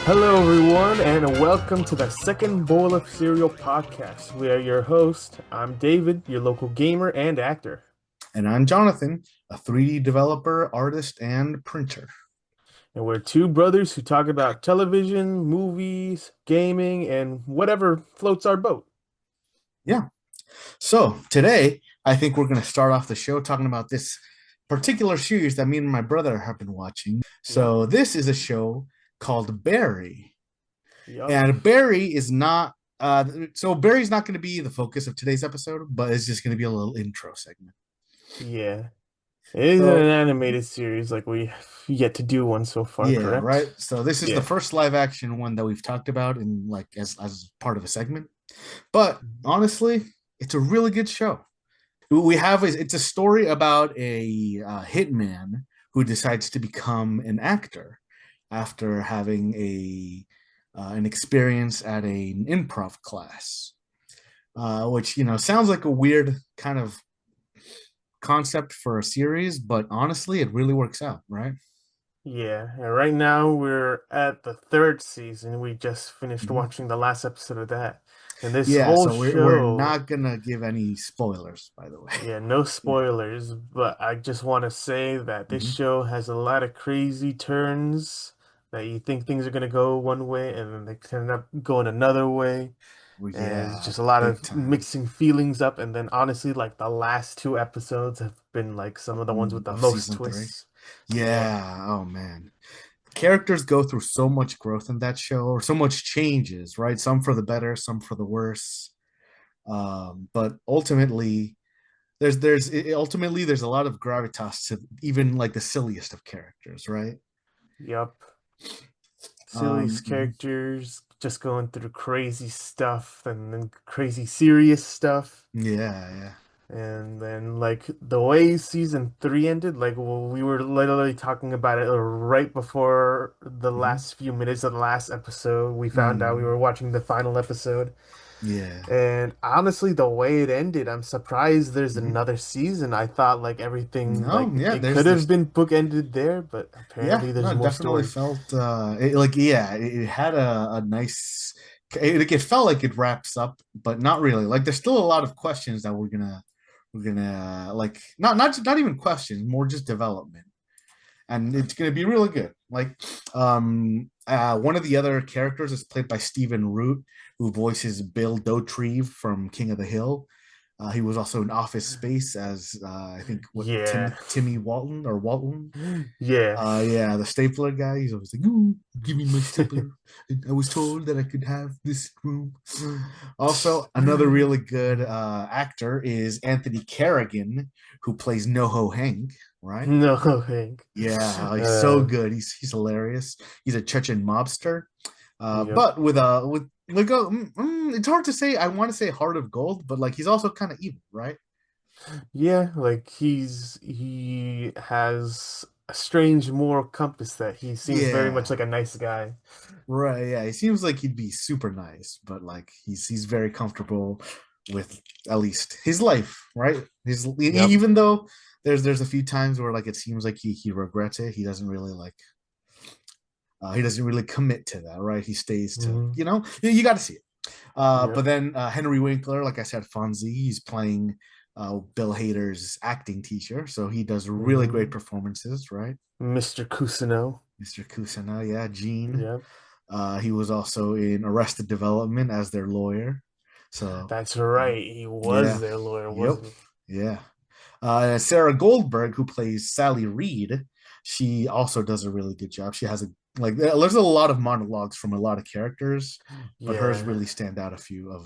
Hello, everyone, and welcome to the Second Bowl of Cereal podcast. We are your host. I'm David, your local gamer and actor. And I'm Jonathan, a 3D developer, artist, and printer. And we're two brothers who talk about television, movies, gaming, and whatever floats our boat. Yeah. So today, I think we're going to start off the show talking about this particular series that me and my brother have been watching. Yep, So this is a show called Barry. yep, And Barry is not, so Barry's not going to be the focus of today's episode, but it's just going to be a little intro segment. yeah. It isn't an So, animated series like we have yet to do one so far, yeah, right. correct? So this is the Yeah. first live action one that we've talked about in like as part of a segment. But honestly, it's a really good show. We have it's a story about a hitman who decides to become an actor after having a an experience at an improv class, which sounds like a weird kind of concept for a series, but honestly, it really works out, right? Yeah, and right now we're at the third season. We just finished Mhm. watching the last episode of that. And this Yeah, whole so we're show, not gonna give any spoilers, by the way. yeah, no spoilers, but I just want to say that this Mhm. show has a lot of crazy turns that you think things are going to go one way and then they end up going another way. Well, And it's yeah, just a lot big of time. mixing feelings up. And then honestly, like the last two episodes have been like some of the ones with the Of most season three. twists. Yeah. Yeah. Oh man. Characters go through so much growth in that show, or so much changes, right? Some for the better, some for the worse. But ultimately, ultimately there's a lot of gravitas to even like the silliest of characters, right? Yep. Silly's Mhm. characters just going through crazy stuff and then crazy serious stuff. Yeah, yeah. And then like the way season three ended, like we were literally talking about it right before the Hmm. last few minutes of the last episode. We found out we were Mm, watching the final episode. yeah. And honestly, the way it ended, I'm surprised there's Hmm. another season. I thought like everything No, like yeah. it could have There's been bookended there, but Yeah, apparently no, there's it more definitely story. felt like yeah, it had a nice it felt like it wraps up, but not really. Like there's still a lot of questions that we're gonna like not even questions, more just development. And it's gonna be really good. Like one of the other characters is played by Stephen Root, who voices Bill Dauterive from King of the Hill. He was also in Office Space as I think what Yeah. Timmy Walton or Walton. Yeah. Yeah, the stapler guy. He's always like, "Ooh, give me my stapler." I was told that I could have this room. Also, another really good actor is Anthony Carrigan, who plays NoHo Hank. Right? No, Hank. Yeah, he's so Uh, good. He's hilarious. He's a Chechen mobster, yep. but with like it's hard to say. I want to say heart of gold, but like he's also kind of evil, right? Yeah, like he has a strange moral compass that he seems very much Yeah. like a nice guy. Right, yeah. He seems like he'd be super nice, but like he's very comfortable with at least his life, right? Yep. Even though there's a few times where like it seems like he regrets it, he doesn't really commit to that, right? He stays to Hmm. you got to see it. But Yep. then Henry Winkler, like I said, Fonzie, he's playing Bill Hader's acting teacher, so he does really great Hmm. performances, right? Mr. Kusino. Mr. Kusana, yeah, Gene. Yep. He was also in Arrested Development as their lawyer. So, That's uh, right. He was yeah, their lawyer, yep, wasn't he? yeah. Sarah Goldberg, who plays Sally Reed, she also does a really good job. She has there's a lot of monologues from a lot of characters, but hers Yeah. really stand out a few of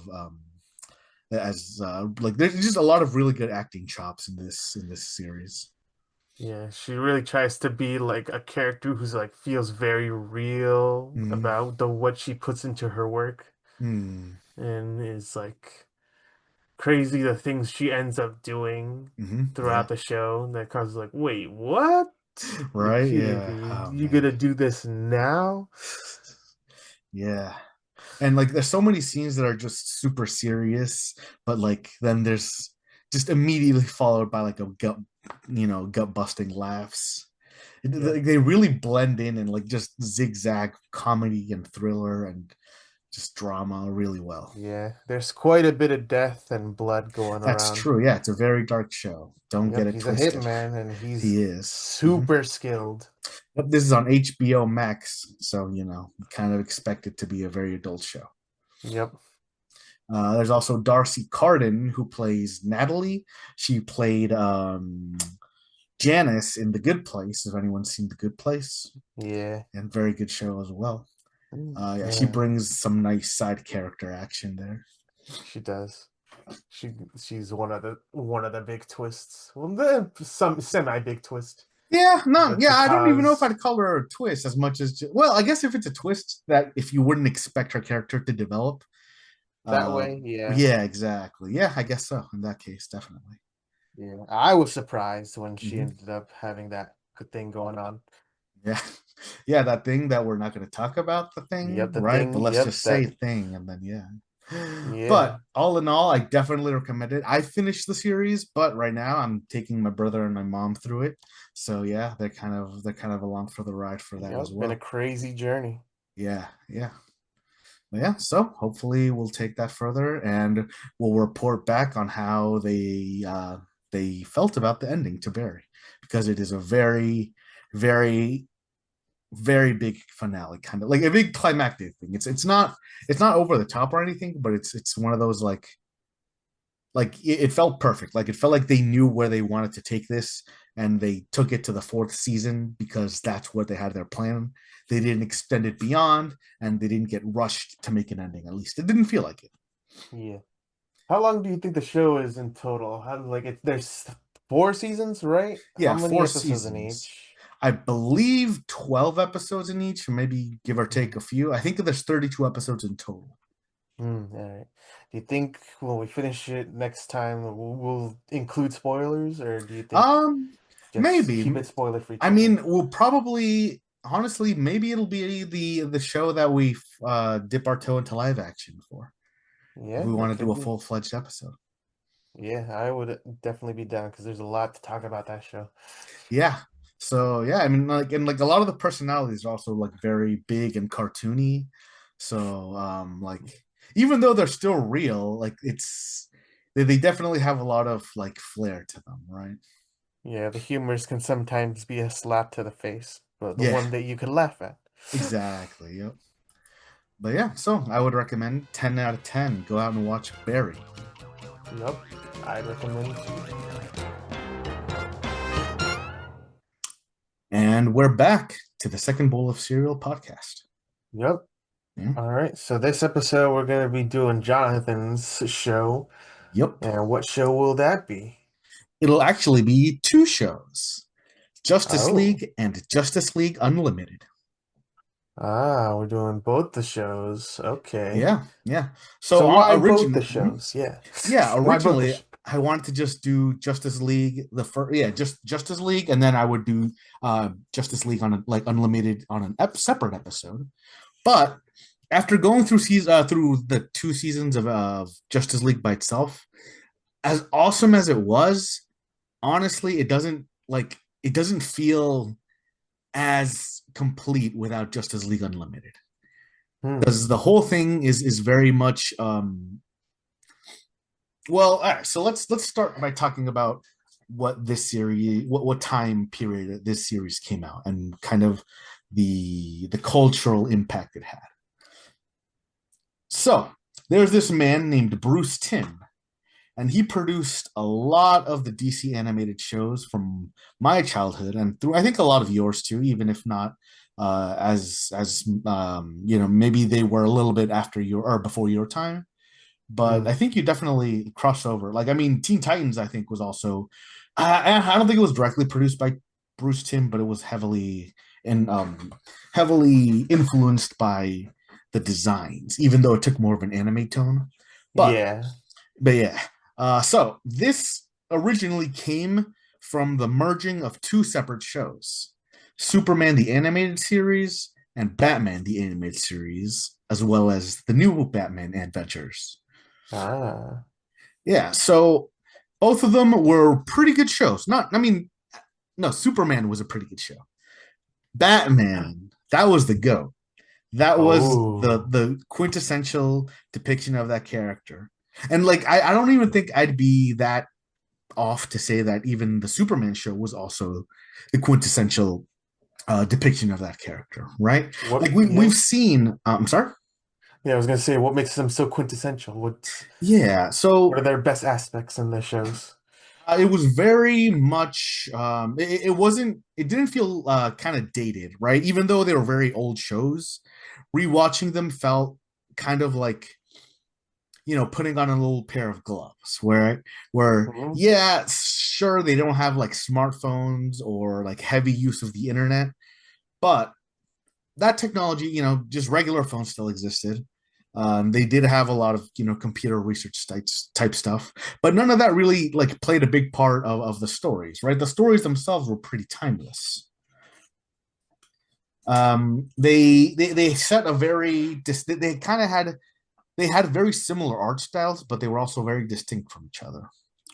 as like there's just a lot of really good acting chops in this series. Yeah, she really tries to be like a character who's like feels very real Mm, about the what she puts into her work mm, and is like crazy the things she ends up doing yeah. throughout the show that causes like, wait, what? Right? Yeah. Oh You man. gonna do this now? Yeah. And like there's so many scenes that are just super serious, but like then there's just immediately followed by like a gut busting laughs. Yep. They really blend in and like just zigzag comedy and thriller and just drama really well. Yeah, there's quite a bit of death and blood going That's around. true. Yeah, it's a very dark show. Don't get Yep, it he's a twisted. hitman and he's He is. Mhm. super skilled. But this is on HBO Max, so kind of expect it to be a very adult show. Yep. There's also Darcy Carden, who plays Natalie. She played Janice in The Good Place. If anyone's seen The Good Place, Yeah. and very good show as well. Yeah, she Yeah, brings some nice side character action there. she does. She's one of the big twists. Well, the some semi big twist. Yeah, no, But yeah, I don't even know if because I'd call her a twist as much as well. I guess if it's a twist that if you wouldn't expect her character to develop, that way, yeah. yeah, exactly. Yeah, I guess so. In that case, definitely. Yeah. I was surprised when she Hmm. ended up having that good thing going on. Yeah, yeah, that thing that we're not going to talk about the thing, Yep, the right? But thing. let's Yep, just say that. thing, and then yeah. Yeah. But all in all, I definitely recommend it. I finished the series, but right now I'm taking my brother and my mom through it. So yeah, they're kind of along for the ride for that as Yep, been a well. crazy journey. Yeah, yeah. But yeah, so hopefully we'll take that further and we'll report back on how they felt about the ending to Barry because it is a very, very, very big finale, kind of like a big climactic thing. It's not over the top or anything, but it's one of those like it felt perfect. Like it felt like they knew where they wanted to take this and they took it to the fourth season because that's what they had their plan. They didn't extend it beyond and they didn't get rushed to make an ending. At least it didn't feel like it. Yeah. How long do you think the show is in total? There's 4 seasons, right? How Yeah, many four episodes in seasons. each? I believe 12 episodes in each, maybe give or take Mhm. a few. I think there's 32 episodes in total. All right. Do you think when we finish it next time we'll include spoilers, or do you think Um, just maybe. keep it spoiler free I till then? mean, we'll probably honestly maybe it'll be the show that we dip our toe into live action for if Yeah, we want it to do could a be. full-fledged episode. Yeah, I would definitely be down because there's a lot to talk about that show. Yeah. So yeah, I mean like a lot of the personalities are also like very big and cartoony. So like even though they're still real, like they definitely have a lot of like flair to them, right? Yeah, the humors can sometimes be a slap to the face, but the Yeah, one that you can laugh at. exactly. Yep. But yeah, so I would recommend 10 out of 10. Go out and watch Barry. Yup, I recommend too. And we're back to the second bowl of cereal podcast. Yup. Yeah. All right, so this episode we're gonna be doing Jonathan's show, Yep. and what show will that be? It'll actually be two shows. Justice Oh, League and Justice League Unlimited. we're doing both the shows. Okay. Yeah, yeah. So So why both the originally, shows? Yeah. yeah, Why both the originally sh I wanted to just do Justice League the first, yeah, just Justice League, and then I would do Justice League on like Unlimited on an separate episode. But after going through the two seasons of Justice League by itself, as awesome as it was, honestly, it doesn't feel as complete without Justice League Unlimited Hmm. because the whole thing is very much well, all right, so let's start by talking about what this series what time period this series came out and kind of the cultural impact it had. So there's this man named Bruce Timm, and he produced a lot of the DC animated shows from my childhood and through I think a lot of yours too, even if not as maybe they were a little bit after your or before your time, but I Hmm. think you definitely cross over. Like, I mean, Teen Titans, I think, was also. I don't think it was directly produced by Bruce Timm, but it was heavily influenced by the designs, even though it took more of an anime tone. But Yeah. but yeah, so this originally came from the merging of two separate shows: Superman the animated series and Batman the animated series, as well as the new Batman adventures. Ah. Yeah, so both of them were pretty good shows. Not, I mean, no, Superman was a pretty good show. Batman. That was the GOAT. That was the Oh. the quintessential depiction of that character. And like I don't even think I'd be that off to say that even the Superman show was also the quintessential depiction of that character, right? What? Like we've Yeah. seen. I'm sorry. Yeah, I was gonna say, what makes them so quintessential? Yeah. What So are their best aspects in their shows? it was very much. It wasn't. It didn't feel kind of dated, right? Even though they were very old shows, rewatching them felt kind of like putting on a little pair of gloves where Hmm. yeah, sure they don't have like smartphones or like heavy use of the internet, but that technology, just regular phones still existed. They did have a lot of computer research type stuff, but none of that really like played a big part of the stories, right? The stories themselves were pretty timeless. They set a very they kind of had they had very similar art styles, but they were also very distinct from each other,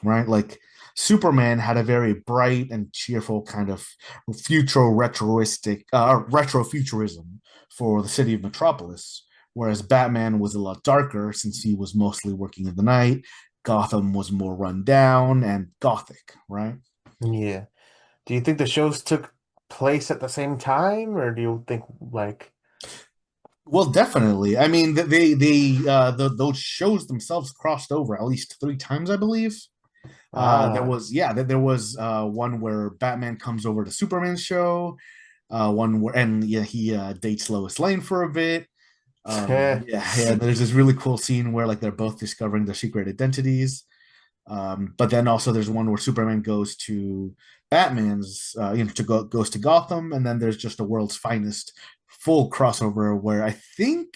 right? Like Superman had a very bright and cheerful kind of retrofuturism for the city of Metropolis, whereas Batman was a lot darker since he was mostly working in the night. Gotham was more run down and gothic, right? Yeah. Do you think the shows took place at the same time, or do you think like Well, definitely. I mean, those shows themselves crossed over at least three times, I believe. There ah was yeah, there was one where Batman comes over to Superman's show. One where and yeah, he dates Lois Lane for a bit. Yeah. There's this really cool scene where like they're both discovering their secret identities. But then also there's one where Superman goes to Batman's, goes to Gotham, and then there's just the world's finest full crossover where I think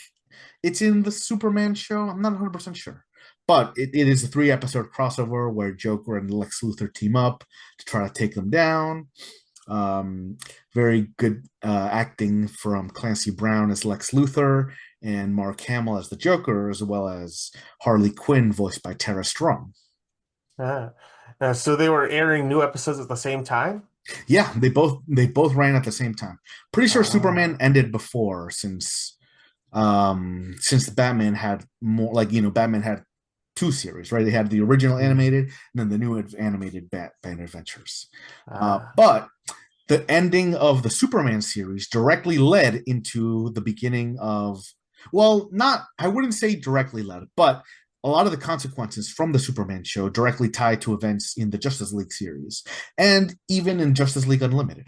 it's in the Superman show. I'm not 100% sure, but it is a 3 episode crossover where Joker and Lex Luthor team up to try to take them down. Um, Very good acting from Clancy Brown as Lex Luthor and Mark Hamill as the Joker, as well as Harley Quinn, voiced by Tara Strong. ah. So they were airing new episodes at the same time? Yeah, they both ran at the same time. Pretty sure Superman Ah. ended before since the Batman had more like Batman had two series, right? They had the original Hmm. animated and then the new animated Batman Adventures. Ah. But the ending of the Superman series directly led into the beginning of, well, not, I wouldn't say directly led, but a lot of the consequences from the Superman show directly tied to events in the Justice League series and even in Justice League Unlimited.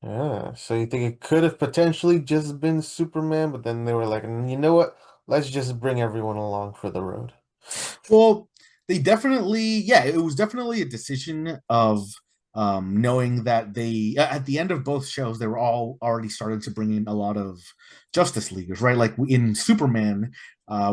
Yeah. So you think it could have potentially just been Superman, but then they were like, "Mm, you know what? Let's just bring everyone along for the road." Well, they definitely, yeah, it was definitely a decision of knowing that they, at the end of both shows, they were all already started to bring in a lot of Justice Leaguers, right? Like in Superman,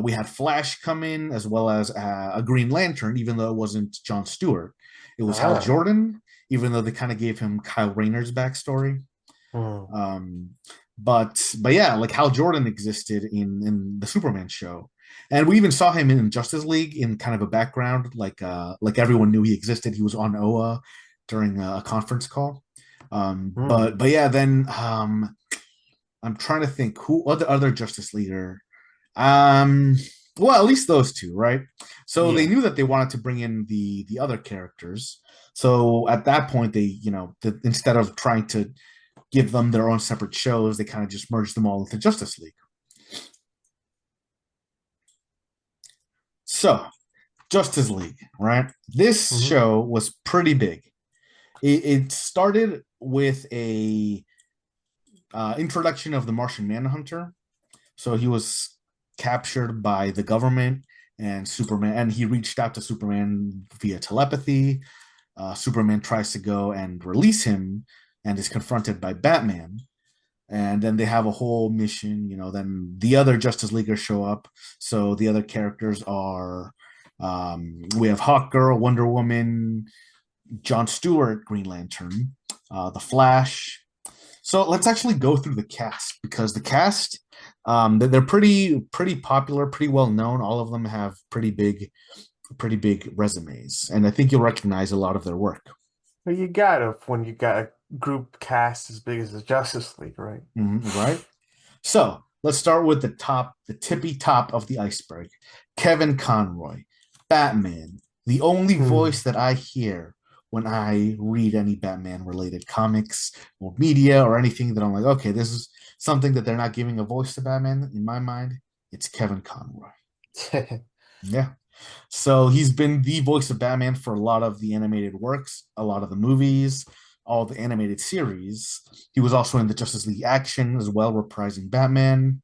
we had Flash come in as well as a Green Lantern, even though it wasn't John Stewart. It was Hal Ah. Jordan, even though they kind of gave him Kyle Rayner's backstory. Hmm. Um, but yeah, like Hal Jordan existed in the Superman show, and we even saw him in Justice League in kind of a background, like everyone knew he existed. He was on Oa during a conference call. But Hmm. yeah, then I'm trying to think who other Justice Leaguer. Um, well, at least those two, right? So they Yeah. knew that they wanted to bring in the other characters. So at that point, instead of trying to give them their own separate shows. They kind of just merged them all into Justice League. So, Justice League, right? This Hmm. show was pretty big. It started with a introduction of the Martian Manhunter. So he was captured by the government and Superman, and he reached out to Superman via telepathy. Superman tries to go and release him, and is confronted by Batman. And then they have a whole mission. Then the other Justice Leaguers show up. So the other characters are we have Hawk Girl, Wonder Woman, John Stewart, Green Lantern, the Flash. So let's actually go through the cast because the cast they're pretty popular, pretty well known. All of them have pretty big resumes, and I think you'll recognize a lot of their work. Well, you gotta when you got a group cast as big as the Justice League, right? Right? So let's start with the tippy top of the iceberg. Kevin Conroy, Batman, the only Hmm. voice that I hear when I read any Batman related comics or media or anything that I'm like, okay, this is something that they're not giving a voice to Batman. In my mind, it's Kevin Conroy. Yeah. So he's been the voice of Batman for a lot of the animated works, a lot of the movies, all the animated series. He was also in the Justice League action as well, reprising Batman.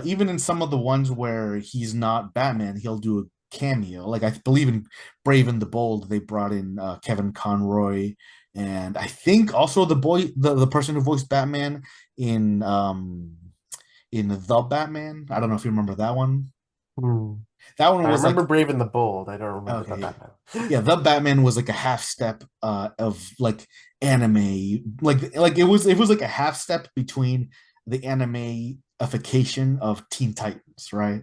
Even in some of the ones where he's not Batman, he'll do a cameo. Like I believe in Brave and the Bold, they brought in Kevin Conroy, and I think also the person who voiced Batman in in the Batman. I don't know if you remember that one. Hmm. That one I was like remember Brave and the Bold. I don't remember the okay, yeah. Batman. Yeah, the Batman was like a half step of like anime, like it was like a half step between the animeification of Teen Titans, right?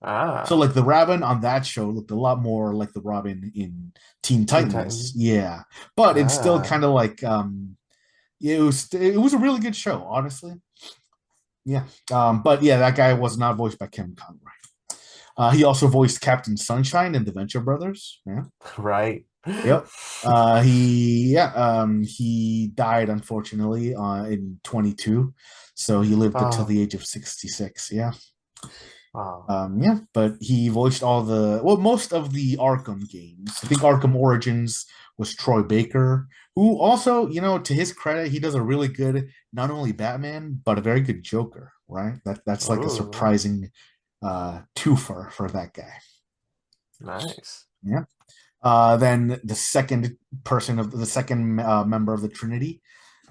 So Ah, like the Robin on that show looked a lot more like the Robin in Teen Teen Titans, Titans. yeah. But it's still Ah, kind of like it was a really good show, honestly. Yeah. But yeah, that guy was not voiced by Kevin Conroy. He also voiced Captain Sunshine in the Venture Brothers. Yeah. right. Yep. He died unfortunately in 22, so he lived until Oh, the age of 66. Yeah. oh. Yeah, but he voiced most of the Arkham games. I think Arkham Origins was Troy Baker, who also, to his credit, he does a really good not only Batman but a very good Joker. Right? That's like a Ooh, surprising twofer for that guy. nice. Yeah. Then the second member of the Trinity,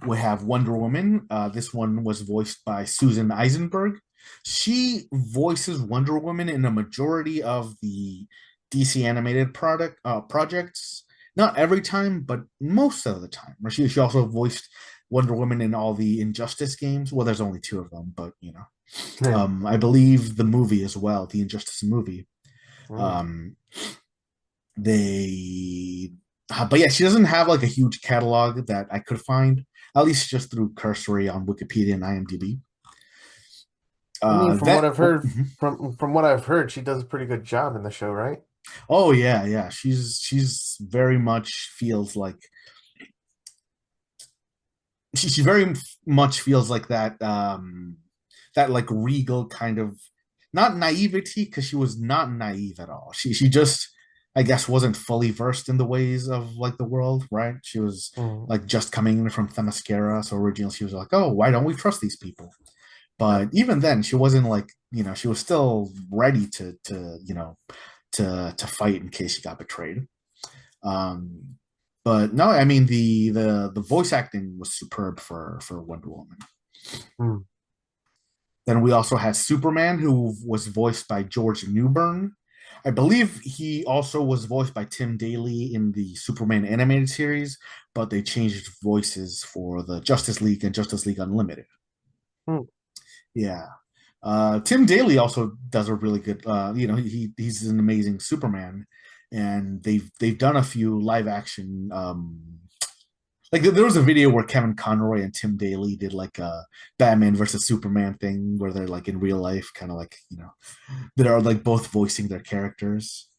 we have Wonder Woman. This one was voiced by Susan Eisenberg. She voices Wonder Woman in a majority of the DC animated projects. Not every time, but most of the time. She also voiced Wonder Woman in all the Injustice games. Well, there's only two of them, but I believe the movie as well, the Injustice movie. Hmm. Um, they but yeah, she doesn't have like a huge catalog that I could find, at least just through cursory on Wikipedia and IMDb. I mean, from what That I've heard, from what I've heard, she does a pretty good job in the show, right? oh yeah, yeah, she's very much feels like she very much feels like that like regal kind of, not naivety, because she was not naive at all. She just, I guess, wasn't fully versed in the ways of like the world, right? She was Mm. like just coming in from Themyscira, so originally she was like, oh, why don't we trust these people? Yep. But even then, she wasn't like, she was still ready to fight in case she got betrayed. Um, but no, I mean the voice acting was superb for Wonder Woman. Mm. Then we also had Superman, who was voiced by George Newbern. I believe he also was voiced by Tim Daly in the Superman animated series, but they changed voices for the Justice League and Justice League Unlimited. Mm. Yeah. Tim Daly also does a really good. He's an amazing Superman, and they've done a few live action. Like there was a video where Kevin Conroy and Tim Daly did like a Batman versus Superman thing where they're like in real life, kind of like they're like both voicing their characters.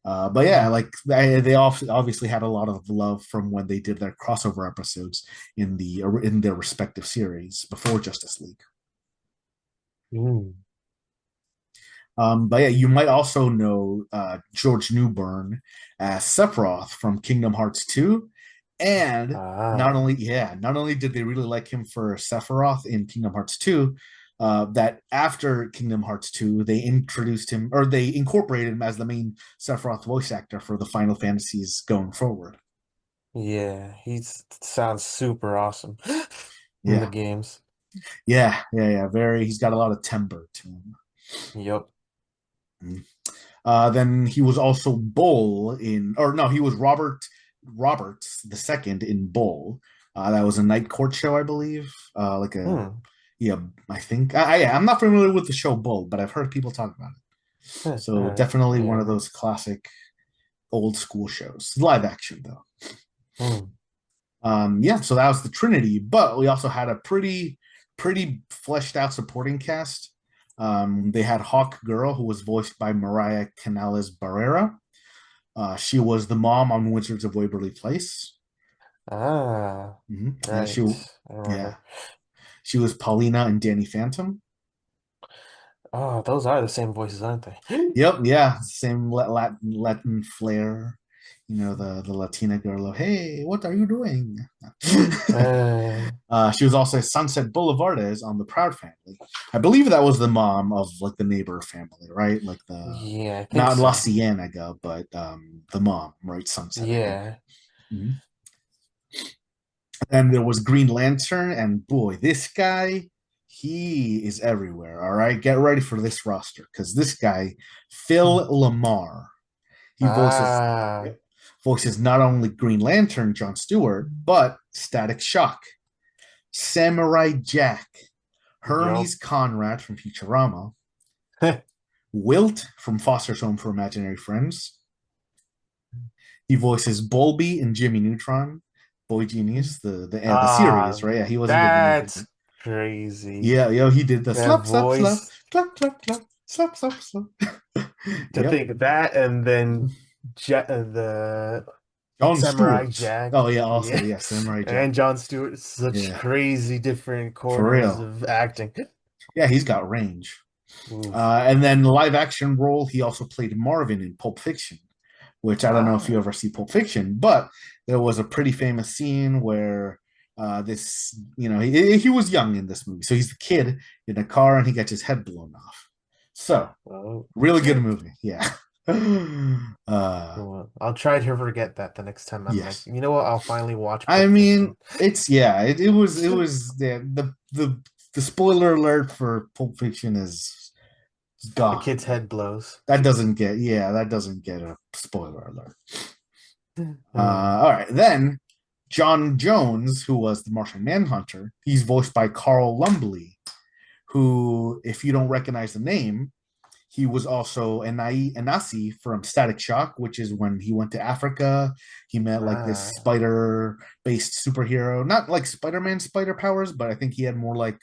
But yeah, Mm. like they obviously had a lot of love from when they did their crossover episodes in their respective series before Justice League. Mm. But yeah, you might also know George Newbern as Sephiroth from Kingdom Hearts 2. And Ah, not only did they really like him for Sephiroth in Kingdom Hearts 2, that after Kingdom Hearts 2, they introduced him or they incorporated him as the main Sephiroth voice actor for the Final Fantasies going forward. yeah, he sounds super awesome in the Yeah, games. yeah. He's got a lot of timbre to him. Yep. Mm. Then he was also Bull in, or no, he was Roberts the second in Bull. That was a night court show, I believe. Like a Hmm. yeah, I think. I'm not familiar with the show Bull, but I've heard people talk about it. All So right. definitely one Yeah. of those classic old school shows. Live action though. Hmm. Yeah, so that was the Trinity, but we also had a pretty fleshed out supporting cast. They had Hawk Girl, who was voiced by Mariah Canales Barrera. She was the mom on Wizards of Waverly Place. Ah, Yeah, right. I yeah, remember. she was Paulina and Danny Phantom. Oh, those are the same voices, aren't they? Yep, yeah, same Latin flair. The Latina girl. Hey, what are you doing? Uh, She was also Sunset Boulevardes on the Proud Family. I believe that was the mom of like the neighbor family, right? Like the yeah, I think not La so. Cienega, but the mom, right? Sunset, I think. Yeah. Mhm. And there was Green Lantern, and boy, this guy, he is everywhere. All right, get ready for this roster because this guy, Phil Lamar, he voices Ah, yep, voices not only Green Lantern John Stewart, but Static Shock, Samurai Jack, yup. Hermes Conrad from Futurama, Wilt from Foster's Home for Imaginary Friends. He voices Bolby and Jimmy Neutron, Boy Genius, the series, Ah, right? Yeah, he wasn't the movie. that's crazy. Yeah, yo, he did the That slap, slap, slap, voice. clap, clap, clap, slap, slap, slap. To Yep. think of that, and then the John Samurai Stewart. Jack, Oh yeah, also yeah, yeah, Samurai Jack. and John Stewart, such Yeah, crazy different for corners real. of acting. Yeah, he's got range. Oof. And then live action role, he also played Marvin in Pulp Fiction, which I don't know if you Ah, ever see Pulp Fiction, but there was a pretty famous scene where he was young in this movie. So he's the kid in a car and he gets his head blown off. So, oh, really good okay. movie. Yeah. Well, I'll try to forget that the next time I'm like, Yes. you know what? I'll finally watch I Pulp mean, Fiction. the spoiler alert for Pulp Fiction is The gone. kid's head blows. That doesn't get a spoiler alert. Uh, All right, then John Jones, who was the Martian Manhunter, he's voiced by Carl Lumbly, who, if you don't recognize the name, he was also Anasi from Static Shock, which is when he went to Africa. He met like this ah, spider-based superhero, not like Spider-Man spider powers, but I think he had more like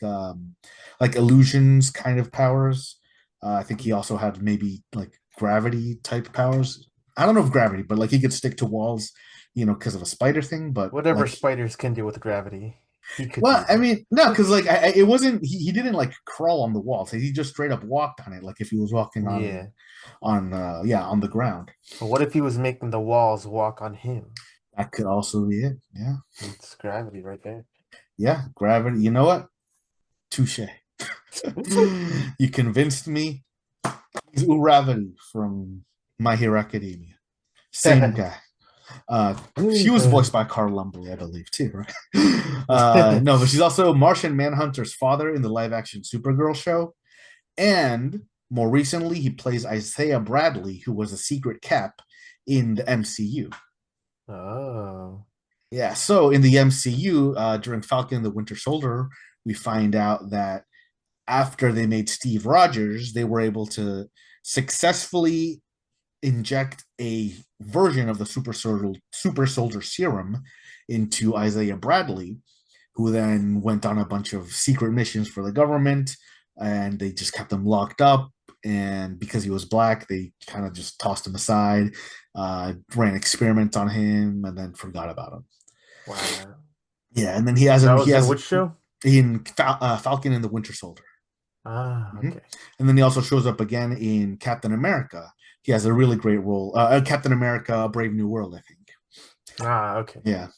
illusions kind of powers. I think he also had maybe like gravity type powers. I don't know if gravity, but like he could stick to walls, because of a spider thing. But whatever like, spiders can do with gravity, he could well, do I that. mean, no, because like it wasn't. He didn't like crawl on the wall. So he just straight up walked on it, like if he was walking Yeah. on the ground. But what if he was making the walls walk on him? That could also be it. Yeah, It's gravity right there. yeah, gravity. You know what? Touche. You convinced me. He's Uravity from My Hero Academia. Same guy. She was voiced by Carl Lumbly, I believe, too, right? No, but she's also Martian Manhunter's father in the live-action Supergirl show, and more recently, he plays Isaiah Bradley, who was a secret Cap in the MCU. Oh. Yeah, so in the MCU, during Falcon and the Winter Soldier, we find out that after they made Steve Rogers, they were able to successfully inject a version of the super soldier serum into Isaiah Bradley, who then went on a bunch of secret missions for the government, and they just kept him locked up. And because he was black, they kind of just tossed him aside, ran experiments on him, and then forgot about him. Wow. Yeah, and then he has That an he was in has which show? in Falcon and the Winter Soldier. Ah, Mhm. okay. And then he also shows up again in Captain America. He has a really great role. Captain America: Brave New World, I think. Ah, okay. Yeah,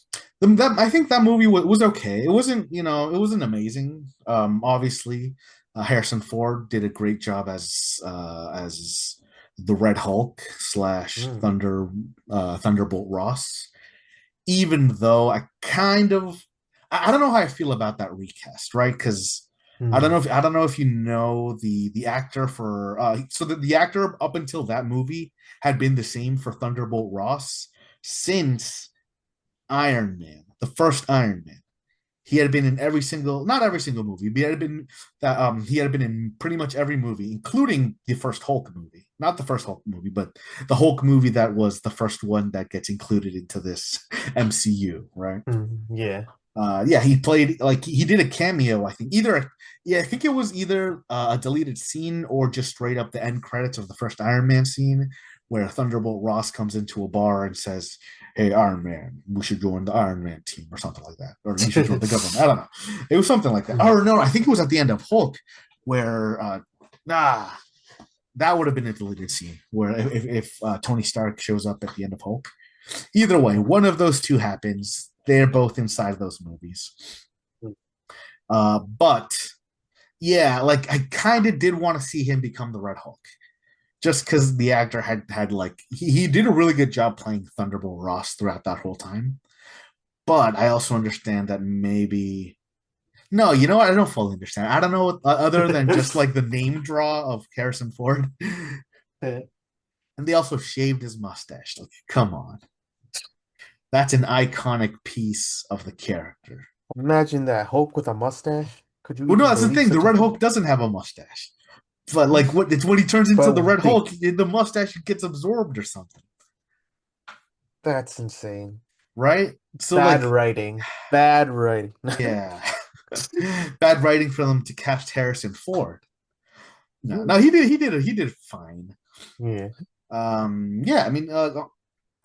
I think that movie was okay. It wasn't amazing. Obviously, Harrison Ford did a great job as the Red Hulk slash Mm. Thunderbolt Ross. Even though I don't know how I feel about that recast, right? Because Hmm. I don't know if you know the actor for so the actor up until that movie had been the same for Thunderbolt Ross since Iron Man, the first Iron Man. He had been in not every single movie, but he had been in pretty much every movie, including the first Hulk movie. not the first Hulk movie, but the Hulk movie that was the first one that gets included into this MCU, right? Yeah. Yeah, he played like he did a cameo. I think yeah, I think it was either a deleted scene or just straight up the end credits of the first Iron Man scene, where Thunderbolt Ross comes into a bar and says, "Hey, Iron Man, we should join the Iron Man team," or something like that, or you should join the government. I don't know. It was something like that. Or no, I think it was at the end of Hulk, where nah, that would have been a deleted scene where if Tony Stark shows up at the end of Hulk. Either way, one of those two happens. They're both inside of those movies. But yeah, like I kind of did want to see him become the Red Hulk, just because the actor had like he did a really good job playing Thunderbolt Ross throughout that whole time. But I also understand that maybe no, you know what? I don't fully understand. I don't know other than just like the name draw of Harrison Ford, and they also shaved his mustache. Like, come on, that's an iconic piece of the character. Imagine that Hulk with a mustache. Could you Well, no, even that's the believe thing. The such a Red thing? Hulk doesn't have a mustache. But like what it's when he turns into the But Red they Hulk, the mustache gets absorbed or something, that's insane. right? So Bad like, writing. Bad writing. yeah, bad writing for them to cast Harrison Ford. No, he did fine. Yeah. Yeah, I mean,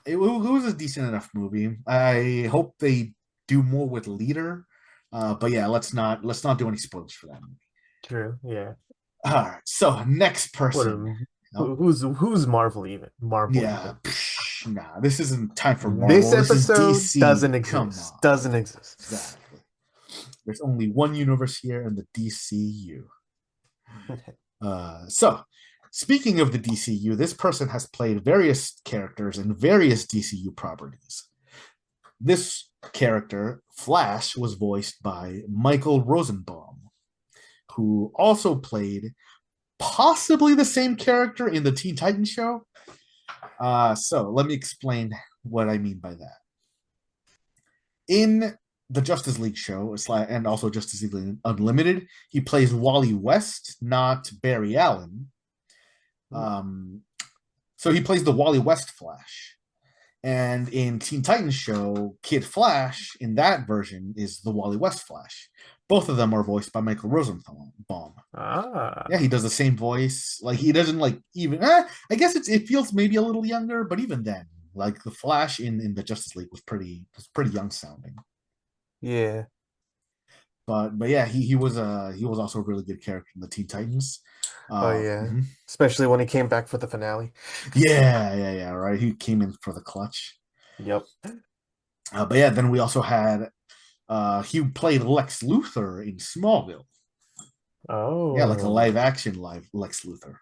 it was a decent enough movie. I hope they do more with Leader. But yeah, let's not do any spoilers for that movie. True. Yeah. All right, so next What person. a, Oh, who's Marvel even? Marvel yeah, even. nah, this isn't time for This Marvel. This is episode doesn't DC. Come exist. on. Doesn't exist. Exactly. There's only one universe here in the DCU. So, speaking of the DCU, this person has played various characters in various DCU properties. This character, Flash, was voiced by Michael Rosenbaum, who also played possibly the same character in the Teen Titans show. So, let me explain what I mean by that. In the Justice League show, and also Justice League Unlimited, he plays Wally West, not Barry Allen. Um, so he plays the Wally West Flash. And in Teen Titans show, Kid Flash in that version is the Wally West Flash. Both of them are voiced by Michael Rosenbaum. Yeah, Ah. he does the same voice. Like he doesn't like even. I guess it feels maybe a little younger, but even then, like the Flash in the Justice League was pretty young sounding. Yeah. But yeah, he was also a really good character in the Teen Titans. Oh yeah. Mhm. Especially when he came back for the finale. Yeah, right. He came in for the clutch. Yep. But yeah, then we also had he played Lex Luthor in Smallville. Yeah, like a live Oh. action live Lex Luthor.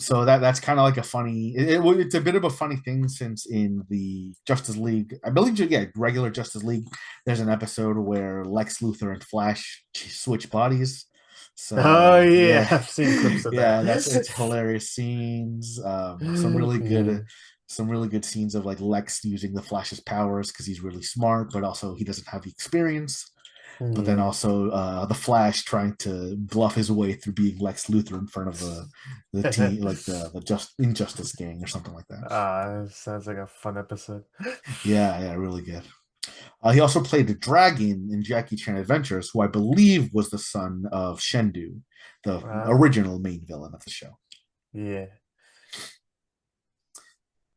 So that's kind of like a funny. It's a bit of a funny thing since in the Justice League, I believe, yeah, regular Justice League, there's an episode where Lex Luthor and Flash switch bodies. Oh So yeah, yeah, I've seen clips of that. yeah, that's it's hilarious scenes. Yeah. Some really good scenes of like Lex using the Flash's powers because he's really smart, but also he doesn't have the experience. But then Yeah. also the Flash trying to bluff his way through being Lex Luthor in front of the team, like the just Injustice gang or something like that. Sounds like a fun episode. Yeah, really good. He also played the dragon in Jackie Chan Adventures, who I believe was the son of Shendu, the Wow. original main villain of the show. Yeah.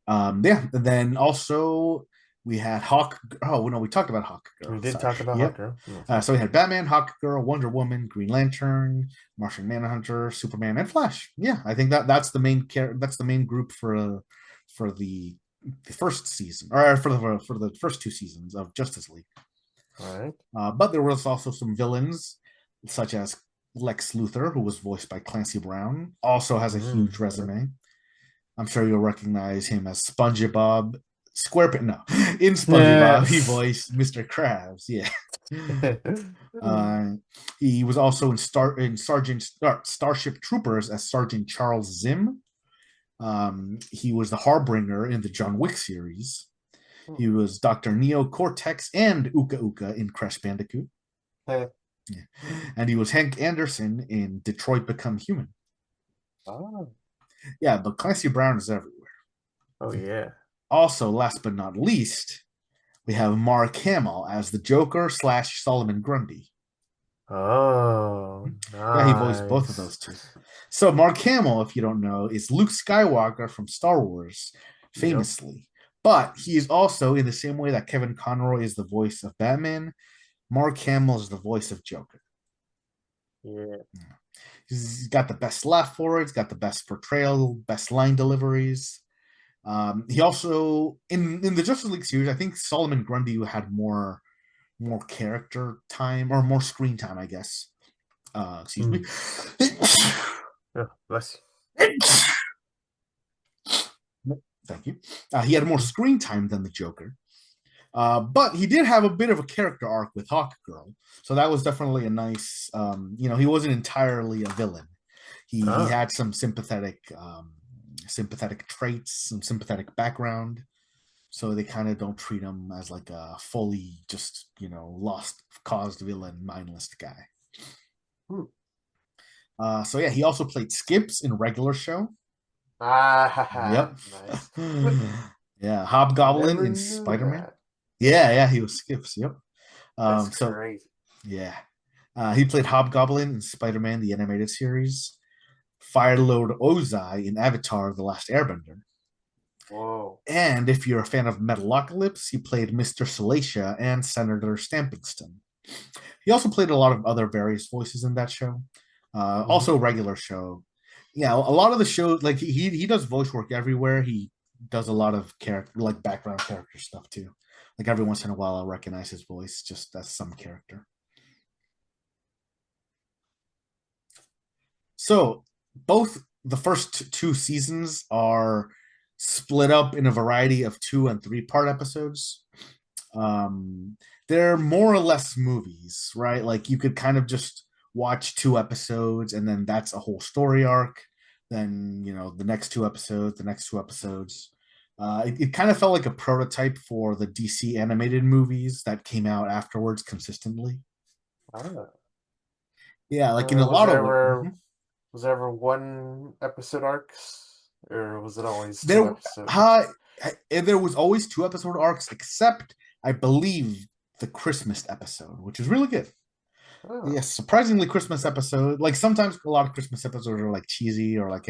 Yeah, and then also we had Hawk. Oh no, we talked about Hawk Girl. We did Sorry. talk about Yep. Hawker. Yeah. So we had Batman, Hawk Girl, Wonder Woman, Green Lantern, Martian Manhunter, Superman, and Flash. Yeah, I think that's the main that's the main group for the first season, or for the first two seasons of Justice League. All right. But there was also some villains, such as Lex Luthor, who was voiced by Clancy Brown, also has a huge Yeah. resume. I'm sure you'll recognize him as SpongeBob SquarePants. No, in Yeah. SpongeBob, he voiced Mr. Krabs. Yeah. Uh, he was also in Starship Troopers as Sergeant Charles Zim. He was the Harbinger in the John Wick series. He was Dr. Neo Cortex and Uka Uka in Crash Bandicoot. Yeah. And he was Hank Anderson in Detroit Become Human. Oh, Yeah, but Clancy Brown is everywhere. oh yeah. Also, last but not least, we have Mark Hamill as the Joker slash Solomon Grundy. Oh, Yeah, he voiced both of those nice. two. So Mark Hamill, if you don't know, is Luke Skywalker from Star Wars, Yep. famously. But he is also, in the same way that Kevin Conroy is the voice of Batman, Mark Hamill is the voice of Joker. Yeah. He's got the best laugh for it. He's got the best portrayal, best line deliveries. He also in the Justice League series, I think Solomon Grundy had more character time or more screen time, I guess. Excuse me. Mm. Oh, bless Thank you. He had more you. screen time than the Joker, but he did have a bit of a character arc with Hawk Girl, so that was definitely a nice. He wasn't entirely a villain. He Oh. had some sympathetic traits, some sympathetic background. So they kind of don't treat him as like a fully just lost caused villain, mindless guy. Hmm. So yeah, he also played Skips in regular show. Ah, ha, ha. Yep. Nice. Yeah, Hobgoblin Never in knew Spider Man. that. Yeah, he was Skips. Yep. That's So crazy. yeah, he played Hobgoblin in Spider Man the animated series. Fire Lord Ozai in Avatar: The Last Airbender. Whoa. And if you're a fan of Metalocalypse, he played Mr. Salacia and Senator Stampingston. He also played a lot of other various voices in that show. Hmm. Also, regular show. Yeah, a lot of the show, like he does voice work everywhere. He does a lot of character, like background character stuff too. Like every once in a while, I'll recognize his voice just as some character. So both the first two seasons are split up in a variety of 2 and 3 part episodes. Um, they're more or less movies, right? Like you could kind of just watch 2 episodes and then that's a whole story arc. Then, the next 2 episodes, the next 2 episodes. It kind of felt like a prototype for the DC animated movies that came out afterwards consistently. Ah. Yeah, like in a lot of Was there ever one episode arcs? Or was it always two there, episodes? there was always 2 episode arcs, except I believe the Christmas episode, which is really good. Oh. Yes, surprisingly Christmas episode. Like sometimes a lot of Christmas episodes are like cheesy or like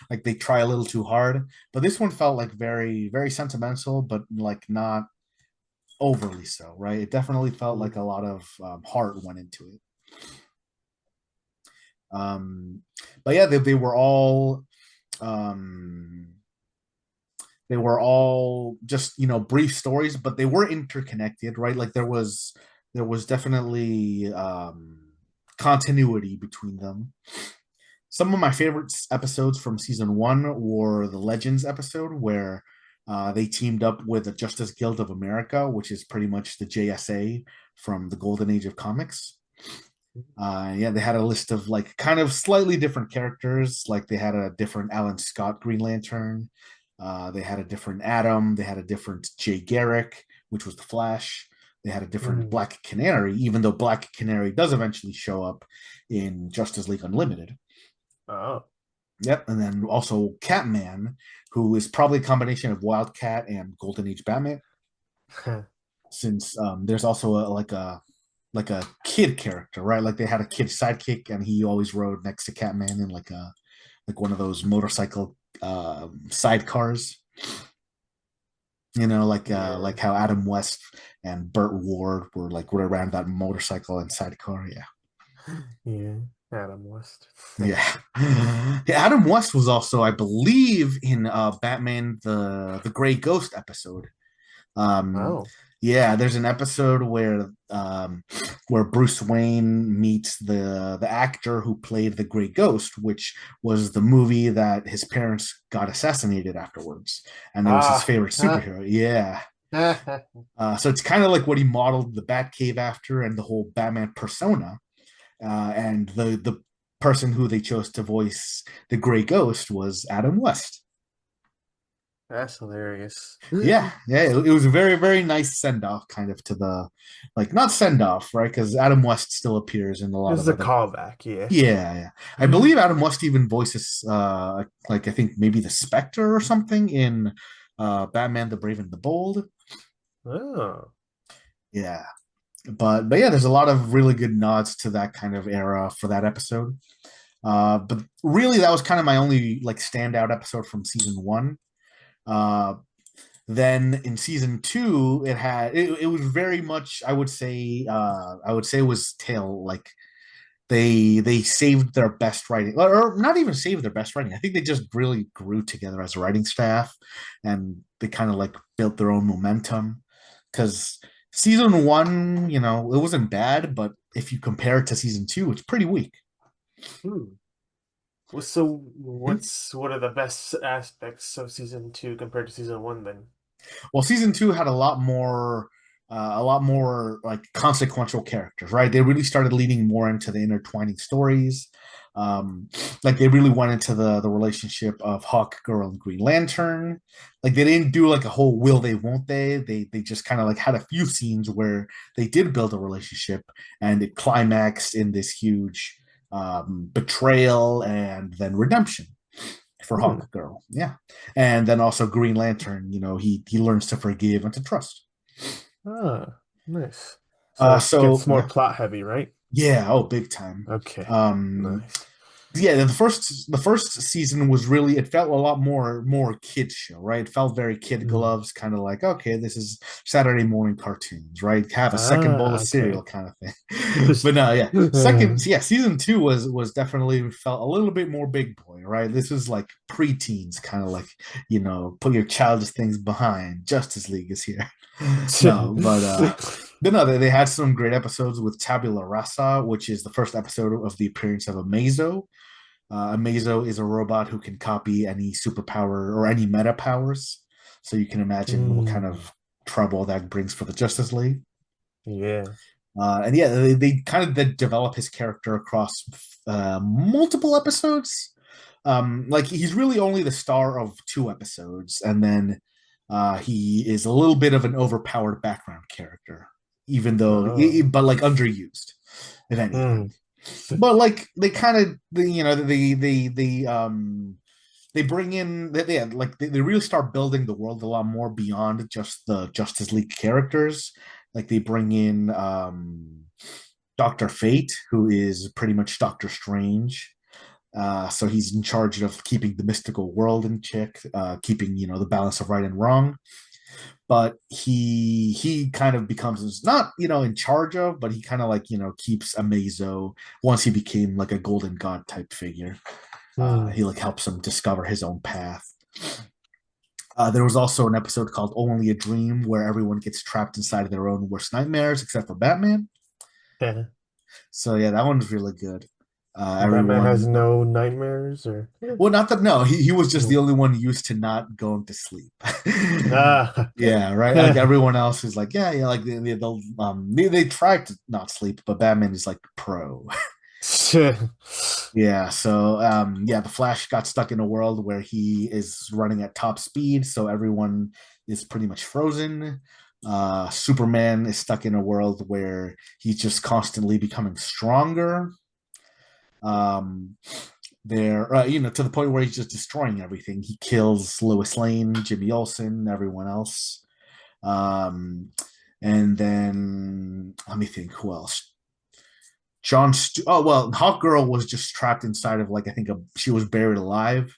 like they try a little too hard. But this one felt like very, very sentimental, but like not overly so, right? It definitely felt like Mm. a lot of heart went into it. Um, but yeah, um, they were all just brief stories, but they were interconnected, right? Like there was definitely continuity between them. Some of my favorite episodes from season one were the Legends episode, where they teamed up with the Justice Guild of America, which is pretty much the JSA from the golden age of comics. Yeah, they had a list of like kind of slightly different characters. Like they had a different Alan Scott Green Lantern. They had a different Atom. They had a different Jay Garrick, which was the Flash. They had a different Mm. Black Canary, even though Black Canary does eventually show up in Justice League Unlimited. Oh. Yep, and then also Catman, who is probably a combination of Wildcat and Golden Age Batman, since there's also like a kid character, right? Like they had a kid sidekick, and he always rode next to Catman in like one of those motorcycle sidecars. Yeah. Like how Adam West and Burt Ward were around that motorcycle and sidecar. Yeah, Yeah. Adam West. yeah. Yeah, Adam West was also, I believe, in Batman the Gray Ghost episode. Um, Oh. yeah, there's an episode where Bruce Wayne meets the actor who played the Grey Ghost, which was the movie that his parents got assassinated afterwards, and it was his Ah. favorite superhero. Yeah, so it's kind of like what he modeled the Batcave after, and the whole Batman persona. And the person who they chose to voice the Grey Ghost was Adam West. That's hilarious. Yeah, yeah, it was a very, very nice send off, kind of to the, like, not send off, right? Because Adam West still appears in a lot Just of a other. callback, yeah. Yeah, yeah. I believe Adam West even voices, like I think maybe the Spectre or something in Batman: The Brave and the Bold. Oh. Yeah, but yeah, there's a lot of really good nods to that kind of era for that episode. But really, that was kind of my only like standout episode from season one. Uh, Then in season two, it was very much I would say it was tail like they saved their best writing, or not even saved their best writing. I think they just really grew together as a writing staff, and they kind of like built their own momentum. Because season one, it wasn't bad, but if you compare it to season two, it's pretty weak. Hmm. Well, so what are the best aspects of season two compared to season one then? Well, season two had a lot more like consequential characters, right? They really started leaning more into the intertwining stories. Um, like they really went into the relationship of Hawk Girl and Green Lantern. Like they didn't do like a whole will they won't they. They just kind of like had a few scenes where they did build a relationship, and it climaxed in this huge betrayal and then redemption for Hmm. Hawk Girl. Yeah. And then also Green Lantern, he learns to forgive and to trust. Ah, nice. So it So gets more plot heavy, right? yeah, oh, big time. Okay. Um, Nice. yeah, the first season was really, it felt a lot more kids show, right? It felt very kid Hmm. gloves, kind of like, okay, this is Saturday morning cartoons, right? Have a second bowl Ah, of cereal okay. kind of thing. But no, yeah, season two was definitely felt a little bit more big boy, right? This is like preteens, kind of like, put your childish things behind. Justice League is here. No, but no, they had some great episodes with Tabula Rasa, which is the first episode of the appearance of Amazo. Amazo is a robot who can copy any superpower or any meta powers. So you can imagine what kind Hmm. of trouble that brings for the Justice League. Yeah. And yeah, they kind of develop his character across multiple episodes. Like he's really only the star of two episodes, and then he is a little bit of an overpowered background character, even though, Oh. but like underused, if Hmm. anything. But like they kind of, they bring in they really start building the world a lot more beyond just the Justice League characters. Like they bring in Doctor Fate, who is pretty much Doctor Strange. So he's in charge of keeping the mystical world in check, keeping the balance of right and wrong. But he kind of becomes not in charge of, but he kind of like keeps Amazo once he became like a golden god type figure. Hmm. He like helps him discover his own path. There was also an episode called Only a Dream where everyone gets trapped inside of their own worst nightmares except for Batman. Yeah. So yeah, that one's really good. Batman has Everyone, no nightmares or well, not that, no, he was just Hmm. the only one used to not going to sleep. Ah. Yeah, right. Like everyone else is like, yeah, yeah, like they try to not sleep, but Batman is like pro. Shit. Yeah, so yeah, the Flash got stuck in a world where he is running at top speed, so everyone is pretty much frozen. Superman is stuck in a world where he's just constantly becoming stronger. Um, to the point where he's just destroying everything. He kills Lois Lane, Jimmy Olsen, everyone else. Um, and then let me think, who else? Oh well, Hawk Girl was just trapped inside of like I think she was buried alive.